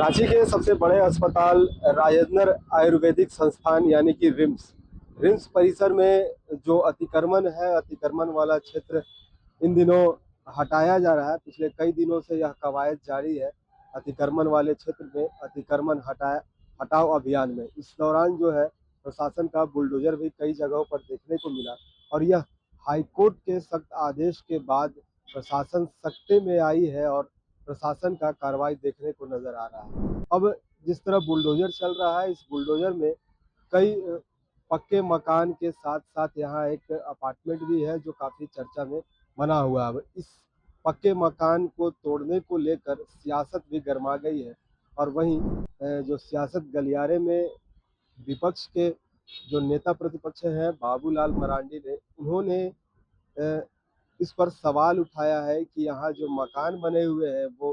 रांची के सबसे बड़े अस्पताल राजेंद्र आयुर्वेदिक संस्थान यानी कि रिम्स परिसर में जो अतिक्रमण वाला क्षेत्र इन दिनों हटाया जा रहा है। पिछले कई दिनों से यह कवायद जारी है अतिक्रमण वाले क्षेत्र में अतिक्रमण हटाओ अभियान में। इस दौरान जो है प्रशासन का बुलडोजर भी कई जगहों पर देखने को मिला और यह हाईकोर्ट के सख्त आदेश के बाद प्रशासन सख्ते में आई है और प्रशासन का कार्रवाई देखने को नजर आ रहा है। अब जिस तरह बुलडोजर चल रहा है, इस बुलडोजर में कई पक्के मकान के साथ साथ यहाँ एक अपार्टमेंट भी है जो काफी चर्चा में बना हुआ है। इस पक्के मकान को तोड़ने को लेकर सियासत भी गर्मा गई है और वहीं जो सियासत गलियारे में विपक्ष के जो नेता प्रतिपक्ष हैं बाबूलाल मरांडी ने, उन्होंने इस पर सवाल उठाया है कि यहाँ जो मकान बने हुए हैं वो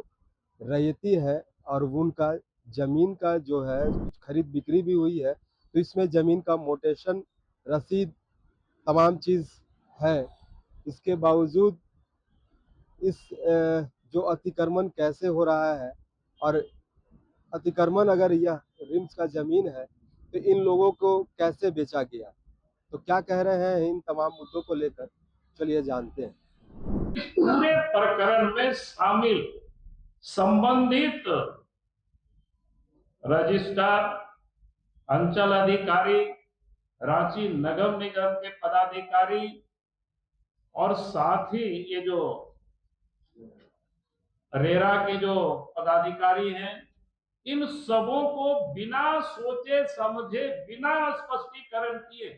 रैयती है और उनका जमीन का जो है कुछ खरीद बिक्री भी हुई है, तो इसमें जमीन का मोटेशन रसीद तमाम चीज है। इसके बावजूद इस जो अतिक्रमण कैसे हो रहा है और अतिक्रमण अगर यह रिम्स का जमीन है तो इन लोगों को कैसे बेचा गया, तो क्या कह रहे हैं इन तमाम मुद्दों को लेकर, चलिए जानते हैं। पूरे प्रकरण में शामिल संबंधित रजिस्ट्रार, अंचल अधिकारी, रांची नगर निगम के पदाधिकारी और साथ ही ये जो रेरा के जो पदाधिकारी हैं, इन सबों को बिना सोचे समझे, बिना स्पष्टीकरण किए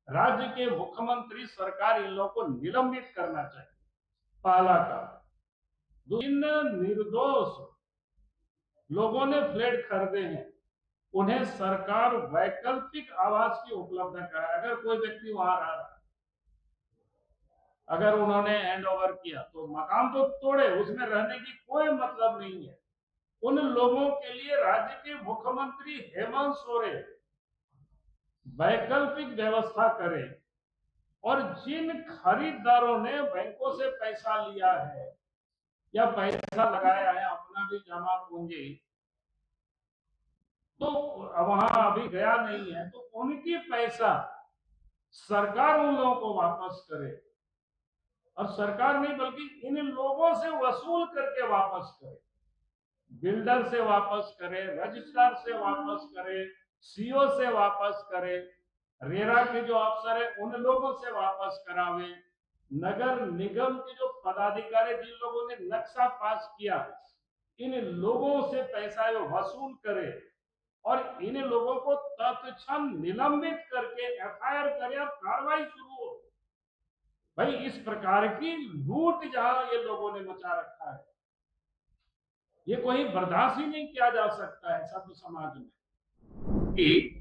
राज्य के मुख्यमंत्री सरकार इन लोगों को निलंबित करना चाहिए। पहला काम। इन निर्दोष लोगों ने फ्लैट खरीदे हैं, उन्हें सरकार वैकल्पिक आवास की उपलब्ध कराए। अगर कोई व्यक्ति वहां रह रहा है, अगर उन्होंने हैंड ओवर किया तो मकान तो तोड़े, उसमें रहने की कोई मतलब नहीं है। उन लोगों के लिए राज्य के मुख्यमंत्री हेमंत सोरेन वैकल्पिक व्यवस्था करें और जिन खरीदारों ने बैंकों से पैसा लिया है या पैसा लगाया है अपना भी जमा पूंजी, तो वहां अभी गया नहीं है, तो उनकी पैसा सरकार उन लोगों को वापस करे और सरकार नहीं बल्कि इन लोगों से वसूल करके वापस करे। बिल्डर से वापस करे, रजिस्ट्रार से वापस करे, सीओ से वापस करे, रेरा के जो अफसर है उन लोगों से वापस करावे, नगर निगम के जो पदाधिकारी जिन लोगों ने नक्शा पास किया इन लोगों से पैसा वसूल करे और इन लोगों को तत्क्षण निलंबित करके एफआईआर करे और कार्रवाई शुरू हो। भाई इस प्रकार की लूट जहां ये लोगों ने मचा रखा है, ये कोई बर्दाश्त ही नहीं किया जा सकता है सभ्य समाज में। कि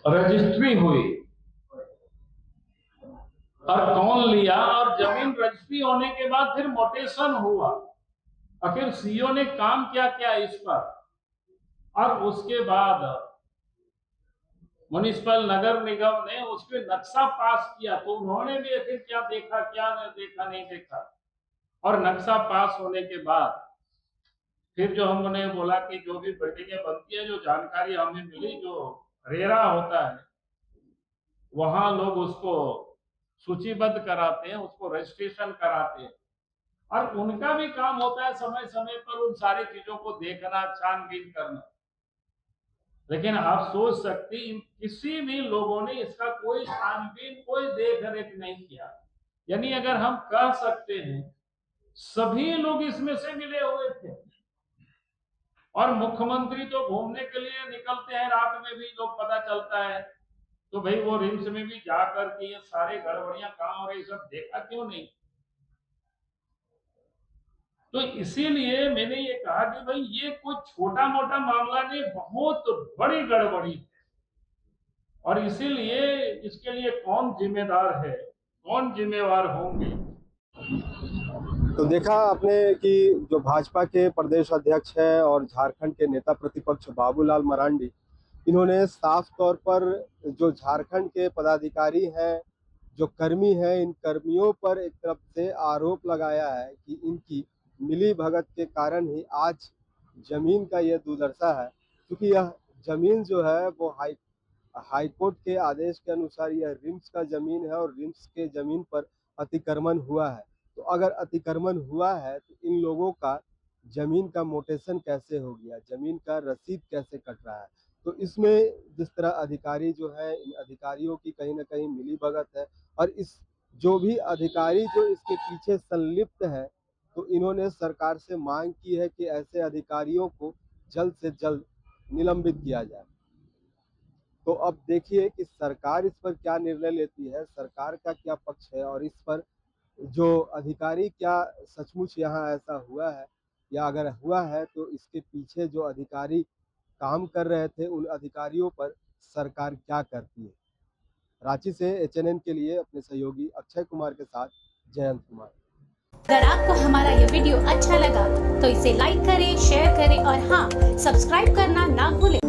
रजिस्ट्री हुई और कौन लिया और जमीन रजिस्ट्री होने के बाद फिर मोटेशन हुआ, आखिर सीईओ ने काम क्या किया इस पर, और उसके बाद म्युनिसिपल नगर निगम ने उस पर नक्शा पास किया तो उन्होंने भी आखिर क्या देखा, क्या नहीं देखा। और नक्शा पास होने के बाद फिर जो हमने बोला कि जो भी बिल्डिंगें बनती है, जो जानकारी हमें मिली, जो रेरा होता है वहां लोग उसको सूचीबद्ध कराते हैं, उसको रजिस्ट्रेशन कराते हैं और उनका भी काम होता है समय समय पर उन सारी चीजों को देखना, छानबीन करना। लेकिन आप सोच सकते किसी भी लोगों ने इसका कोई छानबीन, कोई देख रेख नहीं किया। यानी अगर हम कह सकते हैं सभी लोग इसमें से मिले हुए थे और मुख्यमंत्री तो घूमने के लिए निकलते हैं, रात में भी लोग पता चलता है, तो भाई वो रिम्स में भी जाकर के ये सारे गड़बड़ियां कहां हो रही सब देखा क्यों नहीं। तो इसीलिए मैंने ये कहा कि भाई ये कोई छोटा मोटा मामला नहीं, बहुत बड़ी गड़बड़ी है और इसीलिए इसके लिए कौन जिम्मेदार है, कौन जिम्मेवार होंगे। तो देखा आपने कि जो भाजपा के प्रदेश अध्यक्ष है और झारखंड के नेता प्रतिपक्ष बाबूलाल मरांडी, इन्होंने साफ तौर पर जो झारखंड के पदाधिकारी हैं, जो कर्मी हैं, इन कर्मियों पर एक तरफ से आरोप लगाया है कि इनकी मिली भगत के कारण ही आज जमीन का यह दुर्दशा है, क्योंकि यह जमीन जो है वो हाई कोर्ट के आदेश के अनुसार यह रिम्स का जमीन है और रिम्स के जमीन पर अतिक्रमण हुआ है। तो अगर अतिक्रमण हुआ है तो इन लोगों का जमीन का मोटेशन कैसे हो गया, जमीन का रसीद कैसे कट रहा है। तो इसमें जिस तरह अधिकारी जो है, इन अधिकारियों की कहीं ना कहीं मिलीभगत है, और इस जो भी अधिकारी जो इसके पीछे संलिप्त है, तो इन्होंने सरकार से मांग की है कि ऐसे अधिकारियों को जल्द से जल्द निलंबित किया जाए। तो अब देखिए कि सरकार इस पर क्या निर्णय लेती है, सरकार का क्या पक्ष है, और इस पर जो अधिकारी क्या सचमुच यहाँ ऐसा हुआ है, या अगर हुआ है तो इसके पीछे जो अधिकारी काम कर रहे थे उन अधिकारियों पर सरकार क्या करती है। रांची से HNN के लिए अपने सहयोगी अक्षय कुमार के साथ जयंत कुमार। अगर आपको हमारा ये वीडियो अच्छा लगा तो इसे लाइक करें, शेयर करें और हाँ, सब्सक्राइब करना ना भूलें।